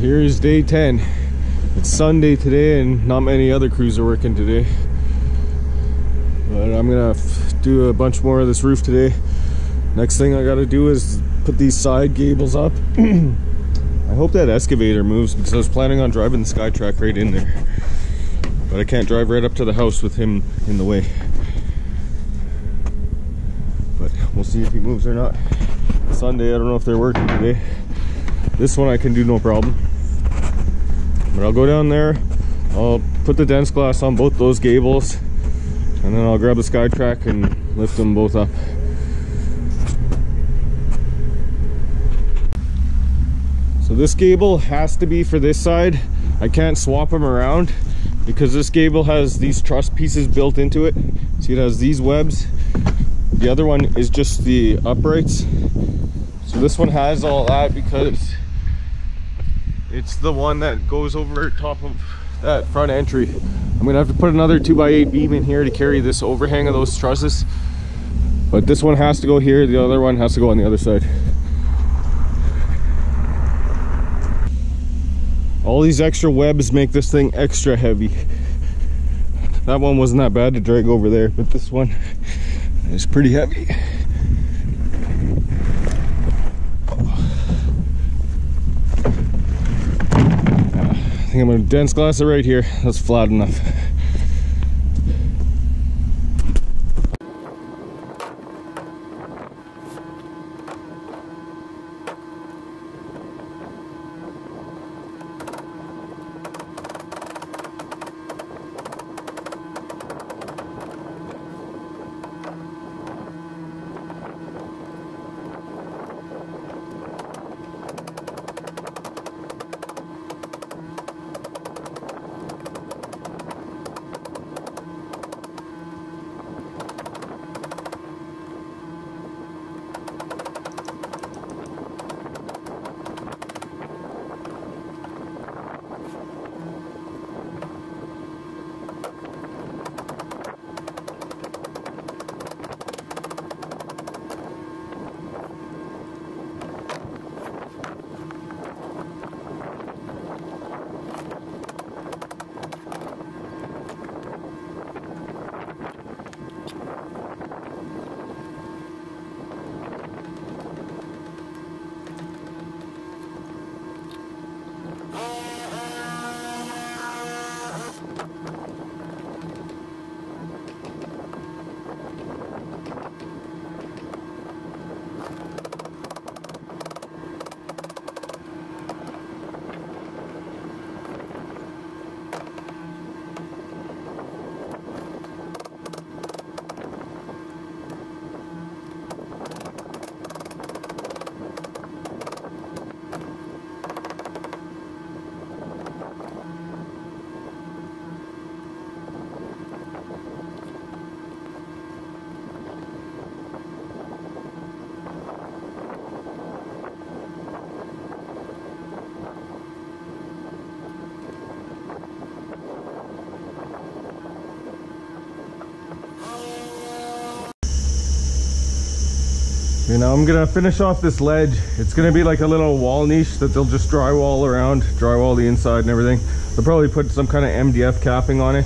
Here's day 10. It's Sunday today and not many other crews are working today. But I'm gonna do a bunch more of this roof today. Next thing I gotta do is put these side gables up. I hope that excavator moves because I was planning on driving the SkyTrack right in there. But I can't drive right up to the house with him in the way. But we'll see if he moves or not. Sunday, I don't know if they're working today. This one I can do no problem. But I'll go down there, I'll put the dense glass on both those gables, and then I'll grab the SkyTrack and lift them both up. So this gable has to be for this side. I can't swap them around because this gable has these truss pieces built into it. See, it has these webs. The other one is just the uprights. So this one has all that because it's the one that goes over top of that front entry. I'm gonna have to put another 2x8 beam in here to carry this overhang of those trusses. But this one has to go here, the other one has to go on the other side. All these extra webs make this thing extra heavy. That one wasn't that bad to drag over there, but this one is pretty heavy. I think I'm gonna dense glass it right here. That's flat enough. You know, I'm gonna finish off this ledge. It's gonna be like a little wall niche that they'll just drywall around, drywall the inside and everything. They'll probably put some kind of MDF capping on it,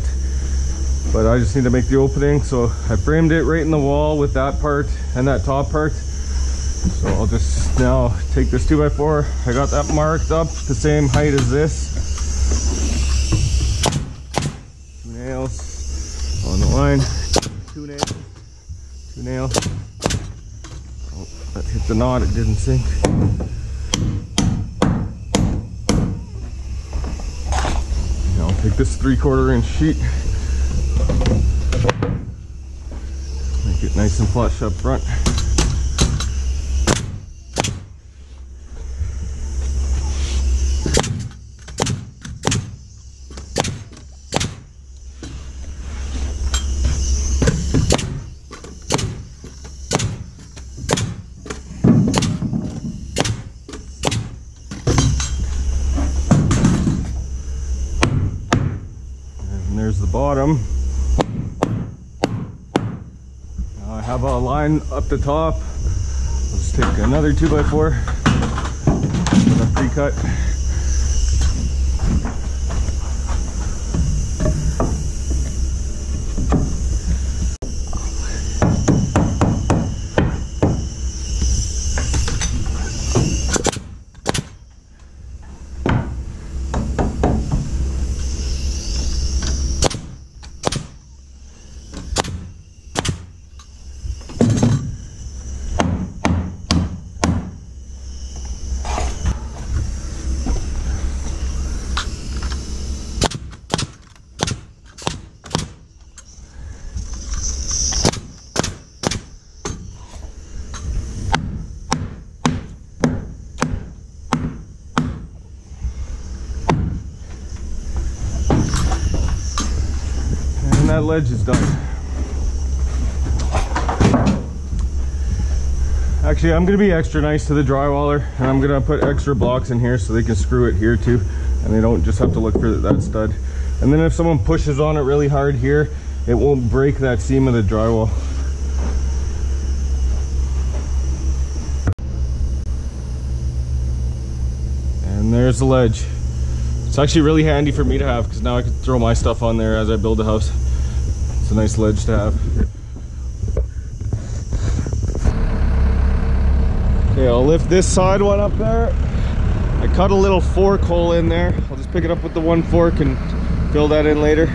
but I just need to make the opening. So I framed it right in the wall with that part and that top part. So I'll just now take this 2x4. I got that marked up the same height as this. 2 nails on the line. 2 nails. 2 nails. That hit the knot, it didn't sink. Now I'll take this 3/4 inch sheet, make it nice and flush up front. There's the bottom. Now I have a line up the top. Let's take another 2x4 with a pre-cut. that ledge is done. Actually, I'm gonna be extra nice to the drywaller, and I'm gonna put extra blocks in here so they can screw it here too, and they don't just have to look for that stud. And then if someone pushes on it really hard here, it won't break that seam of the drywall. And there's the ledge. It's actually really handy for me to have, because now I can throw my stuff on there as I build the house. It's a nice ledge to have. Okay, I'll lift this side one up there. I cut a little fork hole in there. I'll just pick it up with the one fork and fill that in later.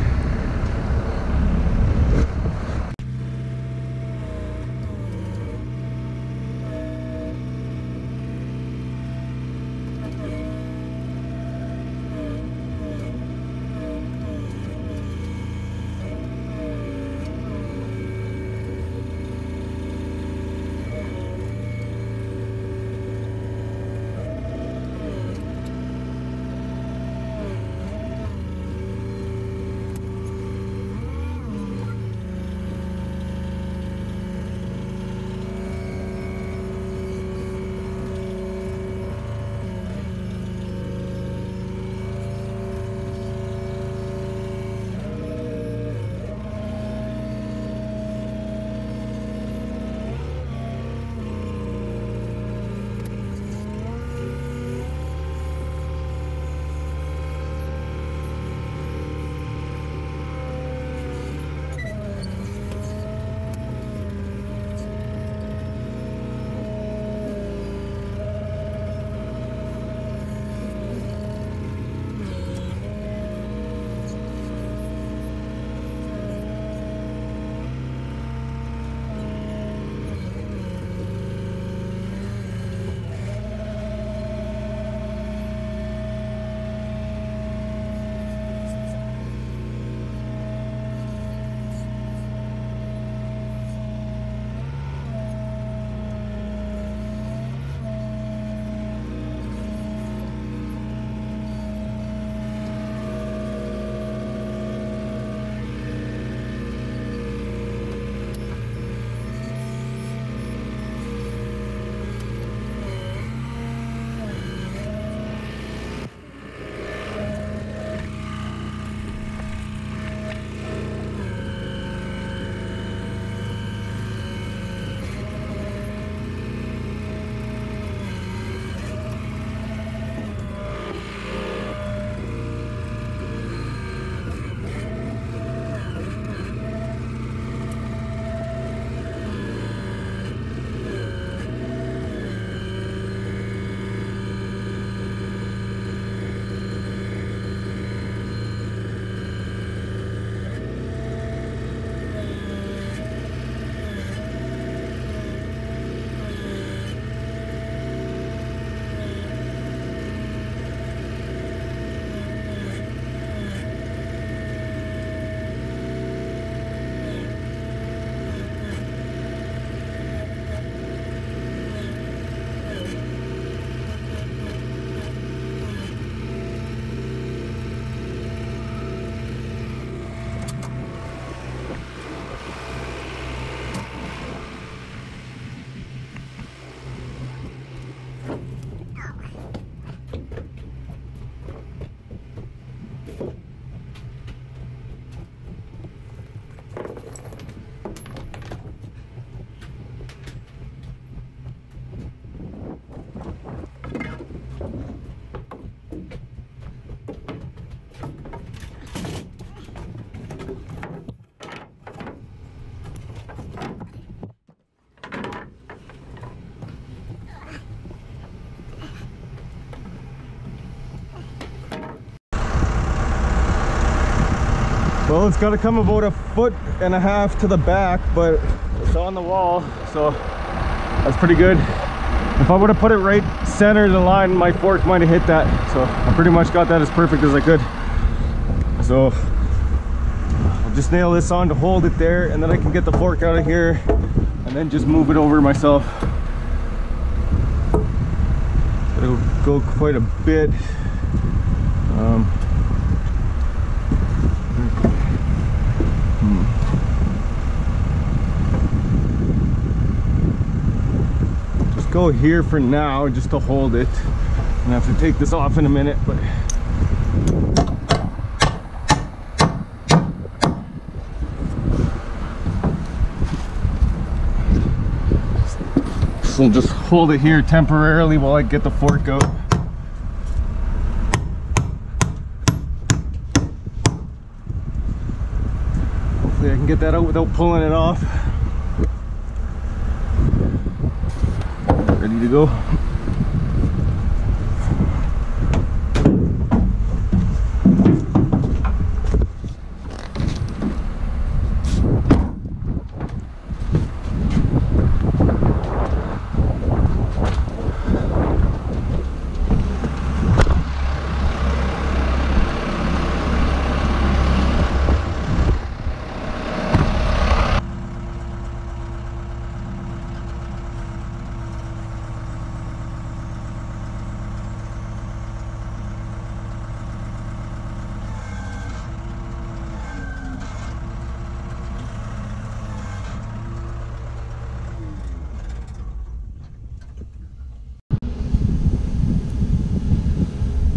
Well, it's got to come about 1.5 feet to the back, but it's on the wall, so that's pretty good. If I would have put it right center of the line, my fork might have hit that. So I pretty much got that as perfect as I could. So I'll just nail this on to hold it there, and then I can get the fork out of here and then just move it over myself. It'll go quite a bit. go here for now just to hold it. I'm gonna have to take this off in a minute, but so just hold it here temporarily while I get the fork out. Hopefully I can get that out without pulling it off. Ready to go.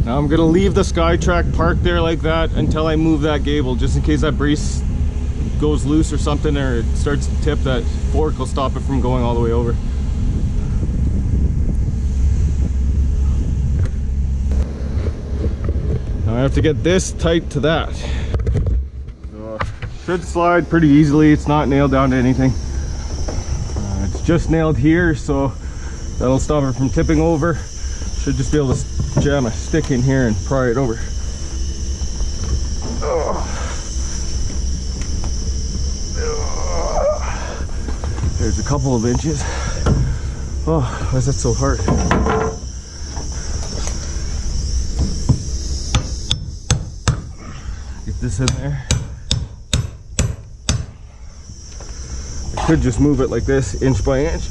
Now I'm gonna leave the SkyTrack parked there like that until I move that gable, just in case that brace goes loose or something, or it starts to tip. That fork will stop it from going all the way over. Now I have to get this tight to that. So should slide pretty easily. It's not nailed down to anything. It's just nailed here, so that'll stop it from tipping over. Should just be able to jam a stick in here and pry it over. There's a couple of inches. Oh, why is that so hard? Get this in there. I could just move it like this, inch by inch.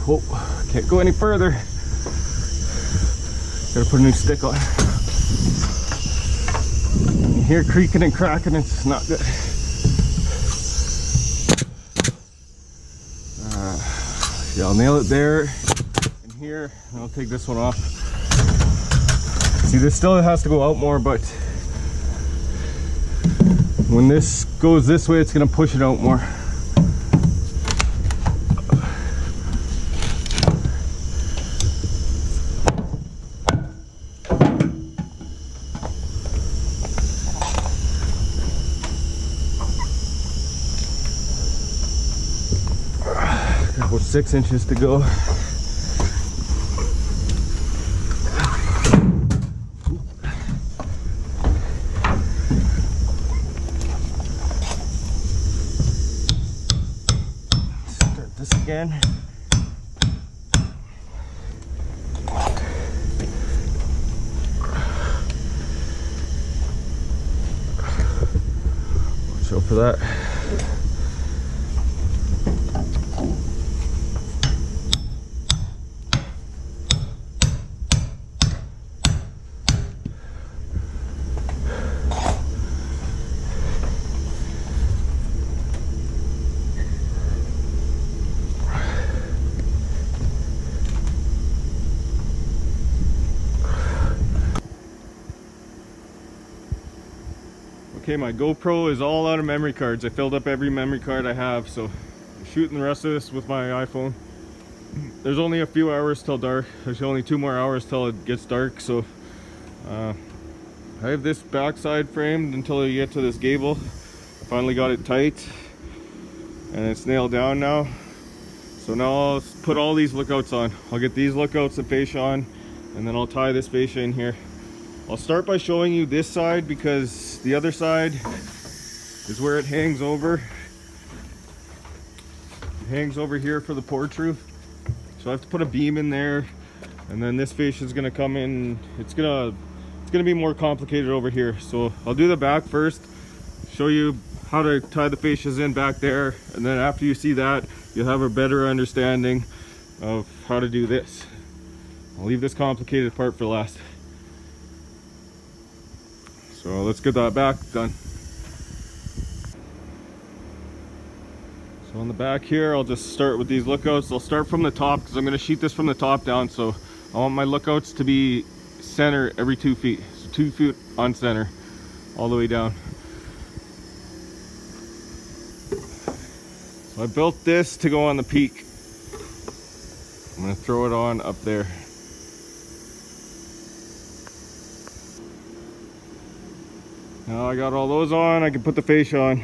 Oh, can't go any further. Gotta put a new stick on. You hear creaking and cracking, it's not good. Yeah, I'll nail it there and here, and I'll take this one off. See, this still has to go out more, but when this goes this way, it's gonna push it out more. About 6 inches to go. Start this again. Watch out for that. Okay, my GoPro is all out of memory cards. I filled up every memory card I have, so I'm shooting the rest of this with my iPhone. There's only a few hours till dark. There's only 2 more hours till it gets dark, so I have this backside framed until I get to this gable. Finally got it tight and it's nailed down now. So now I'll put all these lookouts on. I'll get these lookouts and fascia on, and then I'll tie this fascia in here. I'll start by showing you this side because the other side is where it hangs over. It hangs over here for the porch roof. So I have to put a beam in there, and then this fascia is gonna come in. It's gonna be more complicated over here. So I'll do the back first, show you how to tie the fascias in back there, and then after you see that, you'll have a better understanding of how to do this. I'll leave this complicated part for last. So let's get that back done. So on the back here, I'll just start with these lookouts. I'll start from the top because I'm going to sheet this from the top down. So I want my lookouts to be center every 2 feet. So 2 feet on center all the way down. So I built this to go on the peak. I'm going to throw it on up there. Now I got all those on, I can put the fascia on.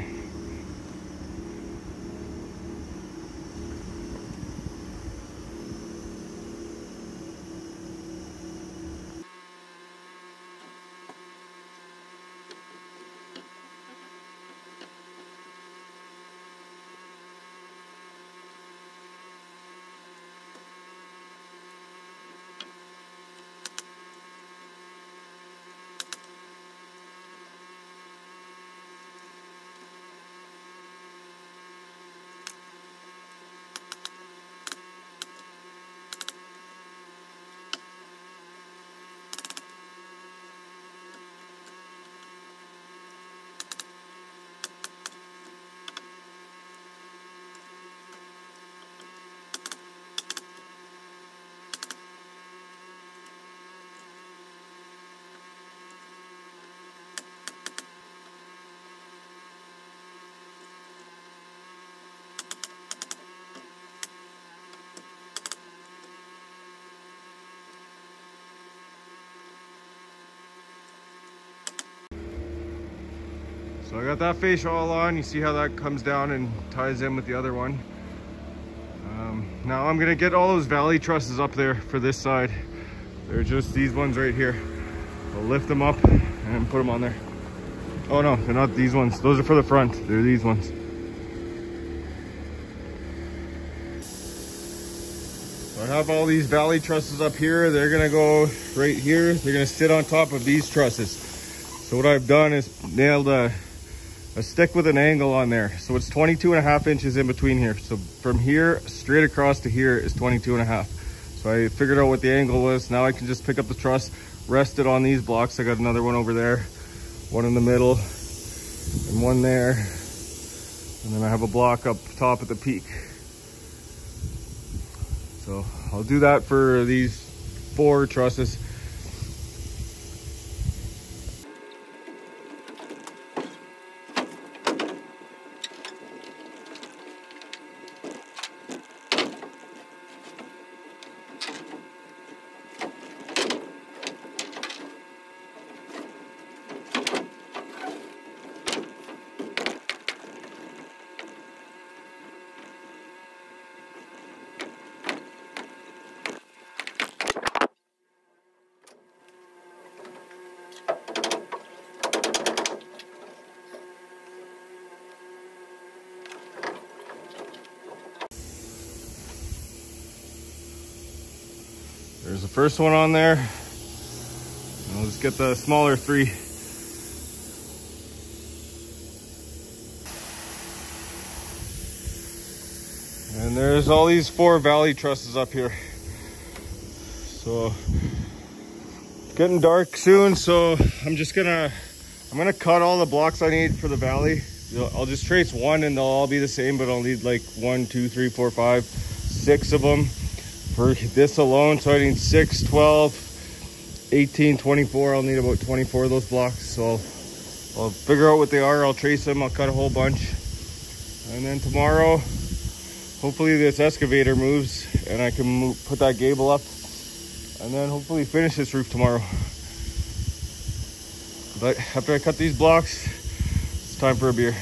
So I got that fascia all on. You see how that comes down and ties in with the other one. Now I'm gonna get all those valley trusses up there for this side. They're just these ones right here. I'll lift them up and put them on there. Oh no, they're not these ones. Those are for the front. They're these ones. So I have all these valley trusses up here. They're gonna go right here. They're gonna sit on top of these trusses. So what I've done is nailed a stick with an angle on there. So it's 22.5 inches in between here. So from here straight across to here is 22.5. So I figured out what the angle was. Now I can just pick up the truss, rest it on these blocks. I got another one over there, one in the middle, and one there. And then I have a block up top at the peak. So I'll do that for these 4 trusses. There's the first one on there. I'll just get the smaller 3. And there's all these 4 valley trusses up here. So it's getting dark soon, so I'm gonna cut all the blocks I need for the valley. I'll just trace one and they'll all be the same, but I'll need like 1, 2, 3, 4, 5, 6 of them for this alone. So I need 6, 12, 18, 24. I'll need about 24 of those blocks. So I'll figure out what they are. I'll trace them. I'll cut a whole bunch. And then tomorrow, hopefully this excavator moves and I can put that gable up and then hopefully finish this roof tomorrow. But after I cut these blocks, it's time for a beer.